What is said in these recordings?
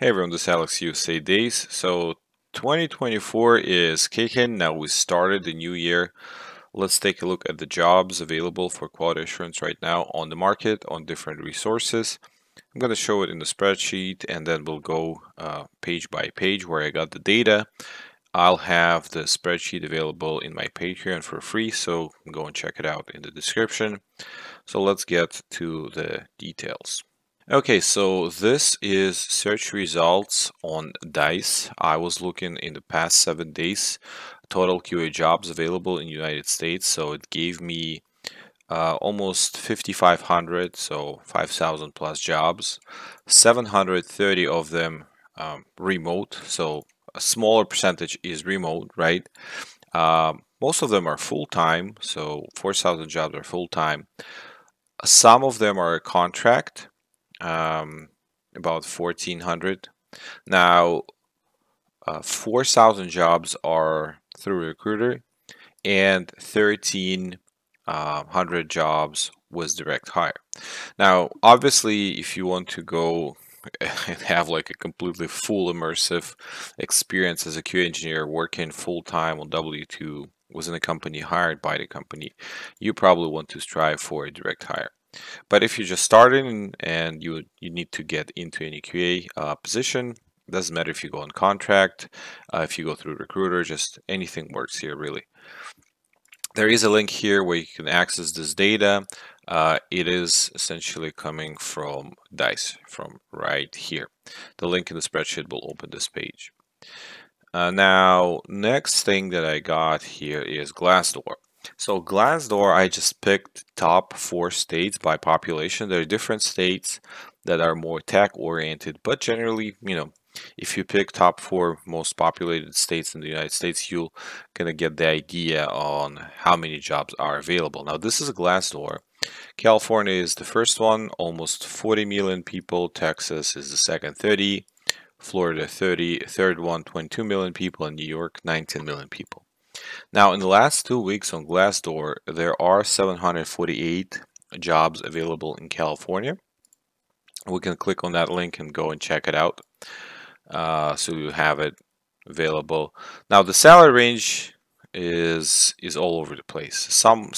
Hey everyone, this is alexusadays. So 2024 is kicking. Now we started the new year. Let's take a look at the jobs available for quality assurance right now on the market on different resources. I'm going to show it in the spreadsheet and then we'll go page by page where I got the data. I'll have the spreadsheet available in my Patreon for free, so go and check it out in the description. So let's get to the details. Okay, so this is search results on DICE. I was looking in the past 7 days, total QA jobs available in the United States. So it gave me almost 5,500, so 5,000 plus jobs. 730 of them remote, so a smaller percentage is remote, right? Most of them are full-time, so 4,000 jobs are full-time. Some of them are a contract. About 1,400. Now, 4,000 jobs are through recruiter, and 1,300 jobs was direct hire. Now, obviously, if you want to go and have like a completely full immersive experience as a QA engineer working full-time on W2 within a company hired by the company, you probably want to strive for a direct hire. But if you're just starting and you need to get into any QA position, doesn't matter if you go on contract, if you go through recruiter, just anything works here really. There is a link here where you can access this data. It is essentially coming from DICE, from right here. The link in the spreadsheet will open this page. Now, next thing that I got here is Glassdoor. So Glassdoor, I just picked top 4 states by population. There are different states that are more tech-oriented, but generally, if you pick top 4 most populated states in the United States, you're gonna get the idea on how many jobs are available. Now, this is Glassdoor. California is the first one, almost 40 million people. Texas is the second, 30. Florida, 30. Third one, 22 million people. And New York, 19 million people. Now, in the last 2 weeks on Glassdoor, there are 748 jobs available in California. We can click on that link and go and check it out. So you have it available. Now, the salary range is all over the place. Some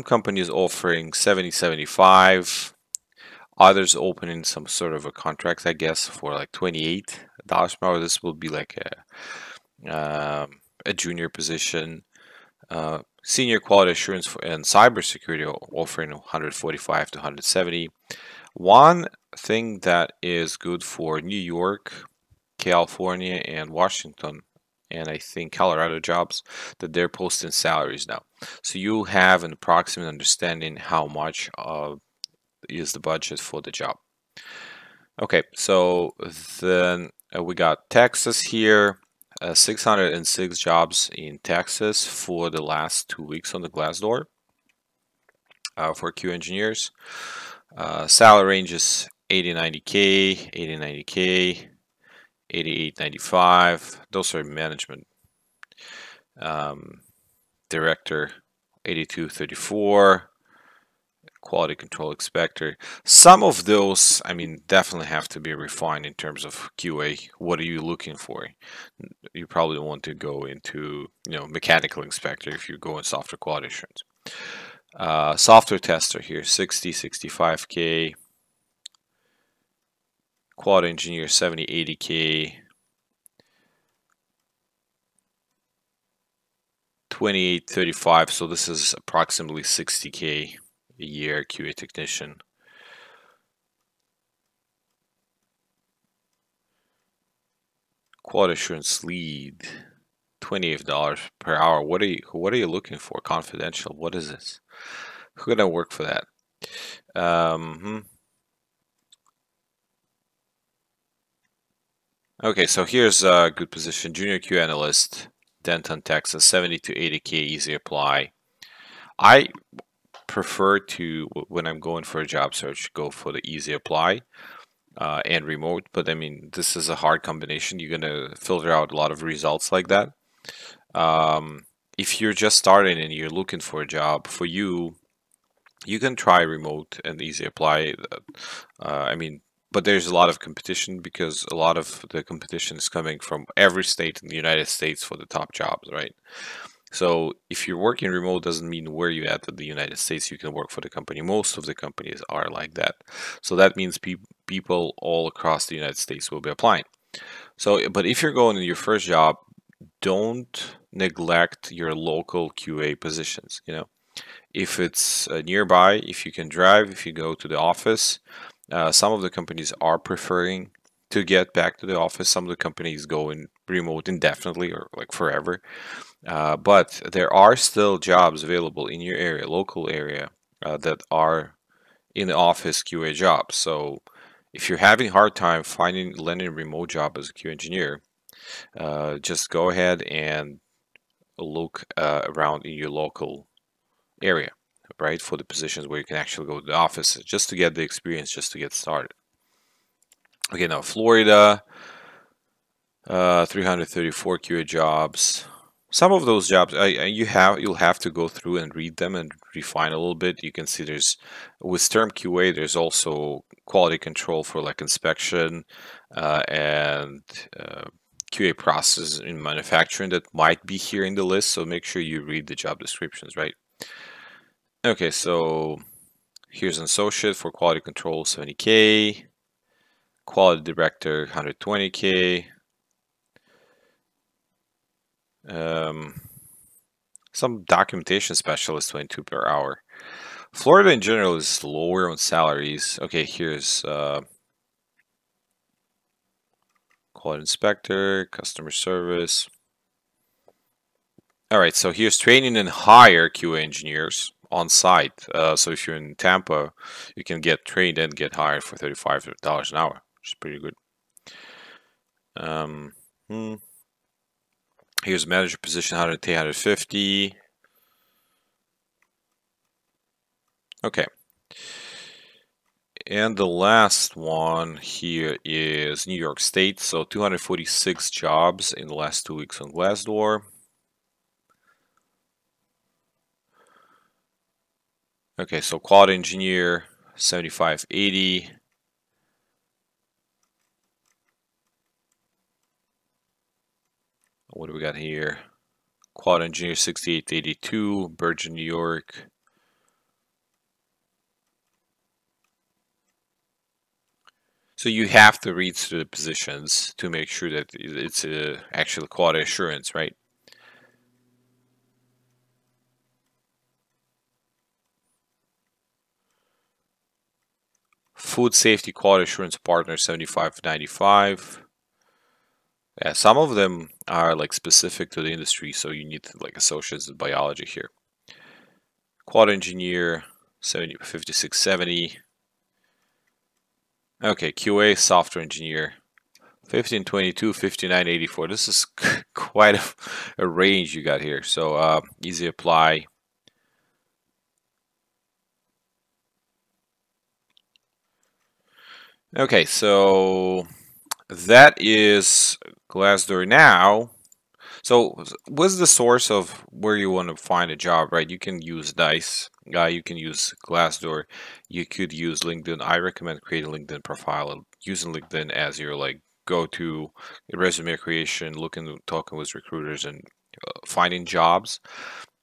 companies offering 70, 75. Others opening some sort of a contract, I guess, for like $28 per hour. This will be like a junior position. Senior quality assurance and cybersecurity offering 145 to 170. One thing that is good for New York, California, and Washington, and I think Colorado jobs, that they're posting salaries now. So you have an approximate understanding how much is the budget for the job. Okay, so then we got Texas here. 606 jobs in Texas for the last 2 weeks on the Glassdoor for Q engineers. Salary range is 80-90K, 80-90K, 88-95. Those are management. Director, 82-34. Quality control inspector. Some of those, I mean, definitely have to be refined in terms of QA. What are you looking for? You probably want to go into, mechanical inspector if you go in software quality assurance. Software tester here, 60-65K. Quality engineer, 70-80K. 28-35, so this is approximately 60K a year. QA technician. Quality assurance lead, $28 per hour. What are you looking for? Confidential. What is this? Who's gonna work for that? Okay, so here's a good position. Junior QA analyst, Denton, Texas, 70 to 80K, easy apply. I prefer to, when I'm going for a job search, go for the easy apply and remote. But I mean, this is a hard combination. You're gonna filter out a lot of results like that. If you're just starting and you're looking for a job, for you can try remote and easy apply. I mean, but there's a lot of competition because a lot of the competition is coming from every state in the United States for the top jobs, right? So if you're working remote, doesn't mean where you at in the United States you can work for the company. Most of the companies are like that. So that means people all across the United States will be applying. So, but if you're going to your first job, don't neglect your local QA positions. If it's nearby, if you can drive, if you go to the office, some of the companies are preferring to get back to the office. Some of the companies go in remote indefinitely or like forever. But there are still jobs available in your area, local area, that are in the office QA jobs. So if you're having a hard time finding landing a remote job as a QA engineer, just go ahead and look around in your local area, right, for the positions where you can actually go to the office just to get the experience, just to get started. Okay, now Florida, 334 QA jobs. Some of those jobs you'll have to go through and read them and refine a little bit. You can see there's with term QA, there's also quality control for like inspection and QA process in manufacturing that might be here in the list. So make sure you read the job descriptions, right? Okay, so here's an associate for quality control, 70K, quality director, 120K. Some documentation specialist, 22 per hour. Florida in general is lower on salaries. Okay, here's quality inspector, customer service. All right, so here's training and hire QA engineers on site. So if you're in Tampa, you can get trained and get hired for $35 an hour, which is pretty good. Here's manager position, 100K, 150. Okay. And the last one here is New York State. So 246 jobs in the last 2 weeks on Glassdoor. Okay, so quality engineer, 7580. What do we got here? Quality engineer, 6882, Virgin, New York. So you have to read through the positions to make sure that it's actually quality assurance, right? Food safety quality assurance partner, 7595. Yeah, some of them are like specific to the industry, so you need like associates in biology here. Quality engineer, 5670. Okay, QA software engineer, 1522, 5984. This is quite a range you got here. So easy apply. Okay, so that is Glassdoor now. So what's the source of where you want to find a job, right? You can use Dice, you can use Glassdoor, you could use LinkedIn. I recommend creating a LinkedIn profile and using LinkedIn as your like go-to resume creation, talking with recruiters and finding jobs.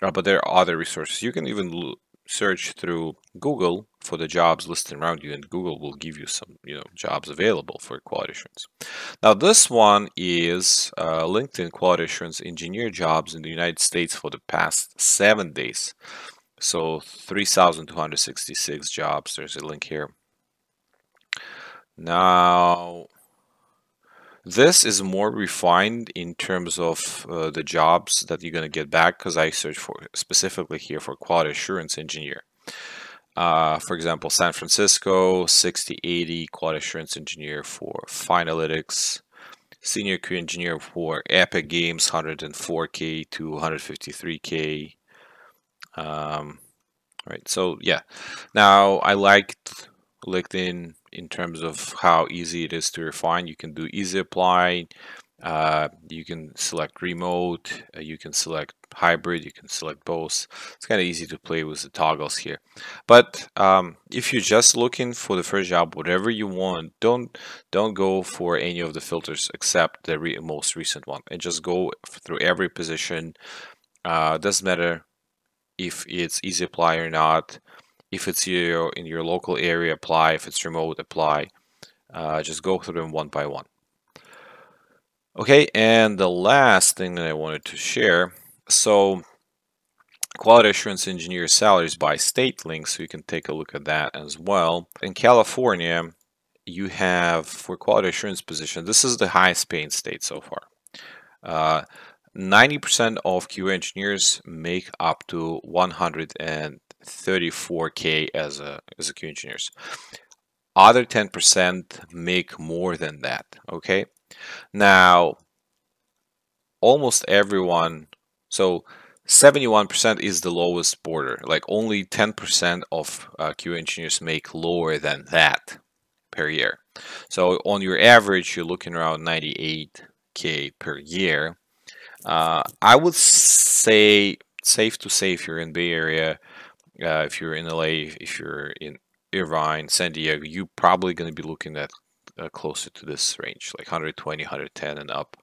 But there are other resources. You can even search through Google for the jobs listed around you, and Google will give you some jobs available for quality assurance. Now this one is LinkedIn quality assurance engineer jobs in the United States for the past 7 days. So 3,266 jobs. There's a link here. Now this is more refined in terms of the jobs that you're going to get back, because I searched for specifically here for quality assurance engineer. For example, San Francisco, 6080 quality assurance engineer for Finalytics, senior QA engineer for Epic Games, 104K to 153K. Right, so yeah. Now I liked LinkedIn in terms of how easy it is to refine. You can do easy apply. You can select remote, you can select hybrid, you can select both. It's kind of easy to play with the toggles here. But if you're just looking for the first job, whatever you want, don't go for any of the filters except the most recent one, and just go through every position. Doesn't matter if it's easy apply or not. If it's in your local area, apply. If it's remote, apply. Just go through them one by one. Okay, and the last thing that I wanted to share, so quality assurance engineer salaries by state link, so you can take a look at that as well. In California, you have, for quality assurance position, this is the highest paying state so far. 90% of QA engineers make up to 134K as a QA engineers. Other 10% make more than that, okay? Now, almost everyone, so 71% is the lowest border. Like only 10% of QA engineers make lower than that per year. So on your average, you're looking around 98K per year. I would say safe to say if you're in Bay Area, if you're in LA, if you're in Irvine, San Diego, you're probably going to be looking at closer to this range, like 120, 110 and up.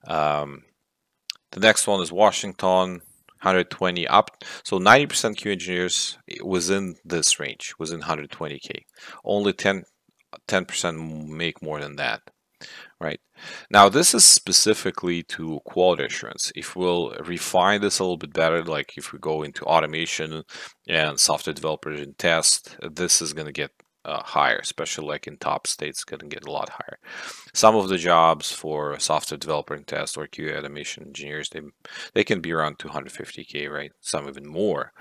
The next one is Washington, 120 up. So 90% QA engineers within this range, within 120K. Only 10% make more than that. Right. Now, this is specifically to quality assurance. If we'll refine this a little bit better, like if we go into automation and software developers and test, this is going to get higher, especially like in top states, going to get a lot higher. Some of the jobs for software developer and test or QA automation engineers, they can be around 250K, right? Some even more.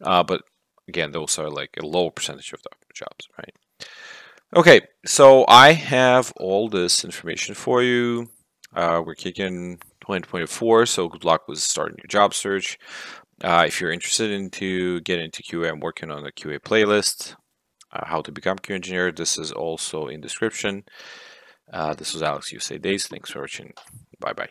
But again, those are like a low percentage of the jobs, right? Okay, so I have all this information for you. We're kicking 2024, so good luck with starting your job search. If you're interested into getting into QA, I'm working on a QA playlist, how to become QA engineer. This is also in description. This was alexusadays. Thanks for watching. Bye-bye.